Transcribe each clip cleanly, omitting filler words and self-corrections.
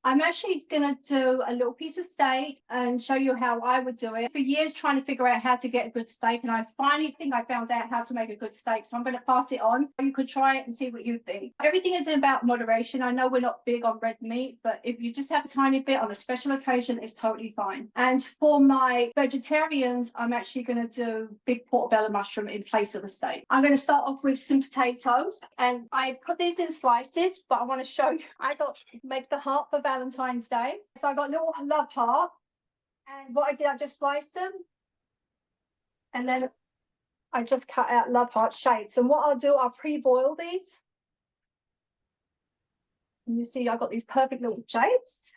I'm actually going to do a little piece of steak and show you how I would do it. For years trying to figure out how to get a good steak, and I finally think I found out how to make a good steak. So I'm going to pass it on so you could try it and see what you think. Everything is about moderation. I know we're not big on red meat, but if you just have a tiny bit on a special occasion, it's totally fine. And for my vegetarians, I'm actually going to do big portobello mushroom in place of the steak. I'm going to start off with some potatoes, and I put these in slices, but I want to show you, I got make the heart for Valentine's Day. So I got a little love heart, and what I did, I just sliced them, and then I just cut out love heart shapes. And what I'll do, I'll pre-boil these. And you see, I got these perfect little shapes.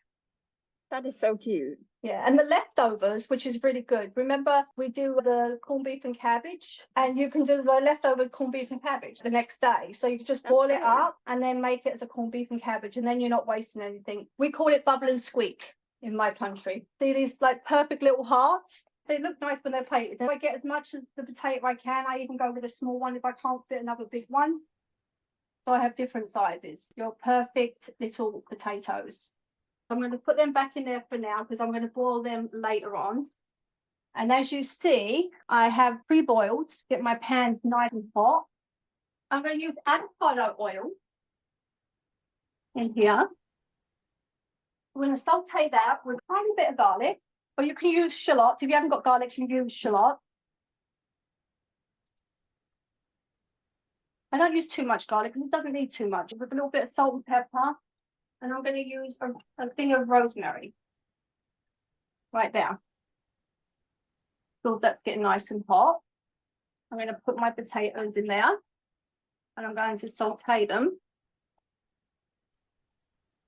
That is so cute. Yeah, and the leftovers, which is really good. Remember, we do the corned beef and cabbage, and you can do the leftover corned beef and cabbage the next day. So you can just boil it up and then make it as a corned beef and cabbage, and then you're not wasting anything. We call it bubble and squeak in my country. See these like perfect little hearts? They look nice when they're plated. If I get as much as the potato I can, I even go with a small one if I can't fit another big one. So I have different sizes. Your perfect little potatoes. I'm going to put them back in there for now because I'm going to boil them later on. And as you see, I have pre-boiled, get my pan nice and hot. I'm going to use avocado oil in here. I'm going to saute that with a tiny bit of garlic, or you can use shallots. If you haven't got garlic, you can use shallot. I don't use too much garlic because it doesn't need too much. With a little bit of salt and pepper. And I'm going to use a thing of rosemary right there. So that's getting nice and hot. I'm going to put my potatoes in there, and I'm going to saute them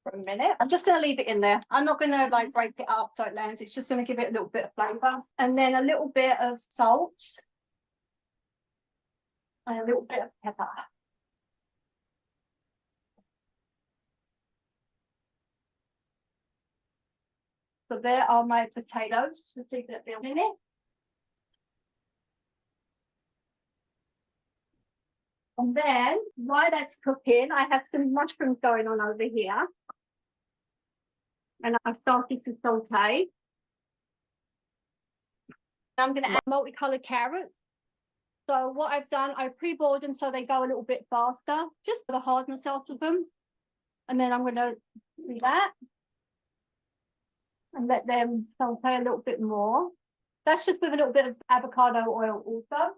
for a minute. I'm just going to leave it in there. I'm not going to like break it up so it lands. It's just going to give it a little bit of flavour. And then a little bit of salt and a little bit of pepper. So there are my potatoes. Just leave it a minute. And then while that's cooking, I have some mushrooms going on over here. And I've started to saute. I'm going to add multicolored carrots. So what I've done, I've pre-boiled them so they go a little bit faster, just for the hardness out of them. And then I'm going to do that. And let them saute a little bit more. That's just with a little bit of avocado oil also.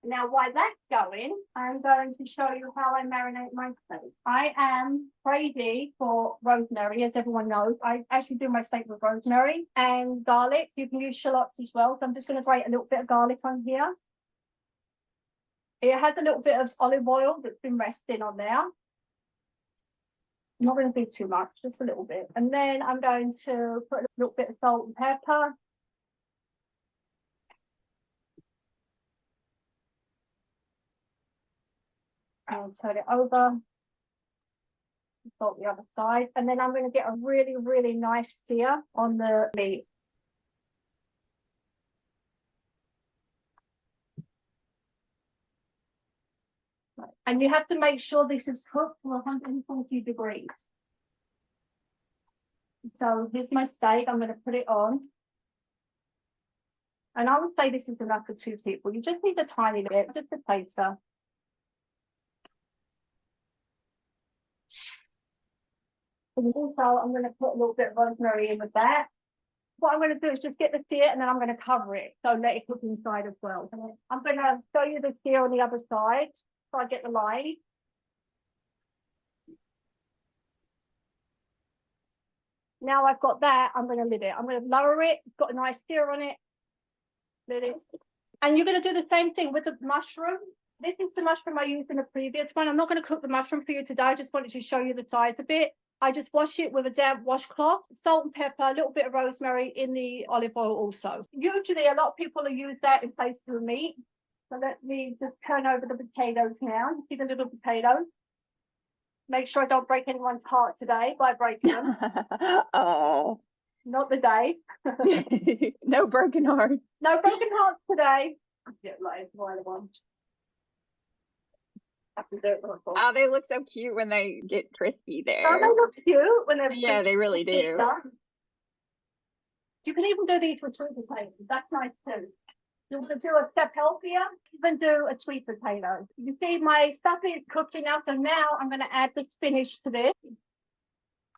Now, while that's going, I'm going to show you how I marinate my steak. I am crazy for rosemary, as everyone knows. I actually do my steak with rosemary and garlic. You can use shallots as well. So I'm just going to grate a little bit of garlic on here. It has a little bit of olive oil that's been resting on there. I'm not going to do too much, just a little bit. And then I'm going to put a little bit of salt and pepper. And turn it over. Salt the other side. And then I'm going to get a really, really nice sear on the meat. And you have to make sure this is cooked for 140 degrees. So here's my steak. I'm going to put it on. And I would say this is enough for 2 people. You just need a tiny bit, just a taster. And also, I'm going to put a little bit of rosemary in with that. What I'm going to do is just get the sear, and then I'm going to cover it. So let it cook inside as well. I'm going to show you the sear on the other side. So I get the line. Now I've got that, I'm going to lid it. I'm going to lower it. It's got a nice sear on it. Lid it. And you're going to do the same thing with the mushroom. This is the mushroom I used in the previous one. I'm not going to cook the mushroom for you today. I just wanted to show you the size of it. I just wash it with a damp washcloth, salt and pepper, a little bit of rosemary in the olive oil also. Usually a lot of people will use that in place of the meat. So let me just turn over the potatoes now. You see the little potatoes? Make sure I don't break anyone's heart today by breaking them. Oh. Not the day. No broken hearts. No broken hearts today. Yeah, like one. have to do it real quick. Oh, they look so cute when they get crispy Don't there. they look cute when they're Yeah, they really do. You can even do these with sweet potatoes. That's nice too. You want to do a step healthier? You can do a sweet potato. You see my stuff is cooking now, so now I'm going to add the spinach to this.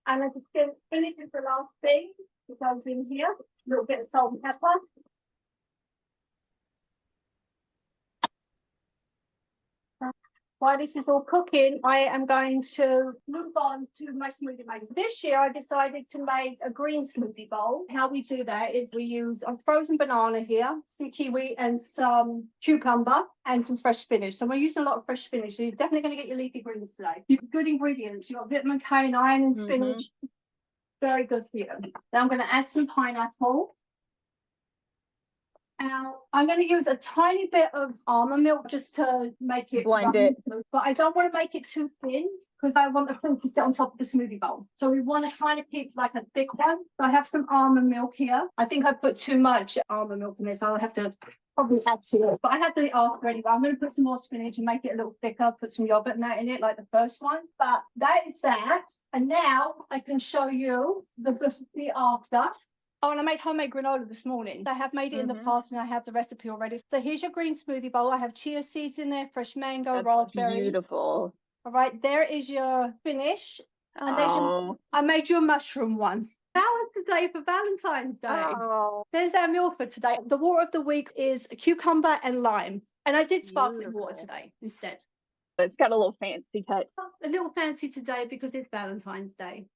And I just get spinach is the last thing that goes in here. A little bit of salt and pepper. While this is all cooking, I am going to move on to my smoothie maker. This year, I decided to make a green smoothie bowl. How we do that is we use a frozen banana here, some kiwi and some cucumber and some fresh spinach. So we're using a lot of fresh spinach. So you're definitely going to get your leafy greens today. You've got good ingredients. You've got vitamin K and iron and spinach. Very good for you. Then I'm going to add some pineapple. Now, I'm going to use a tiny bit of almond milk just to make it Blend it. but I don't want to make it too thin because I want the fruit to sit on top of the smoothie bowl. So we want to kind of keep like a thick one. So I have some almond milk here. I think I put too much almond milk in this. I'll have to probably add to it. But I had the almond ready. But I'm going to put some more spinach and make it a little thicker. Put some yogurt nut in it like the first one. But that is that. And now I can show you the after. Oh, and I made homemade granola this morning. I have made it in the past and I have the recipe already. So here's your green smoothie bowl. I have chia seeds in there, fresh mango, raspberries. Beautiful. All right, there is your finish. And there's I made you a mushroom one. Now is the day for Valentine's Day. Oh. There's our meal for today. The water of the week is cucumber and lime. And I did sparkling water today instead. It's got a little fancy touch. A little fancy today because it's Valentine's Day.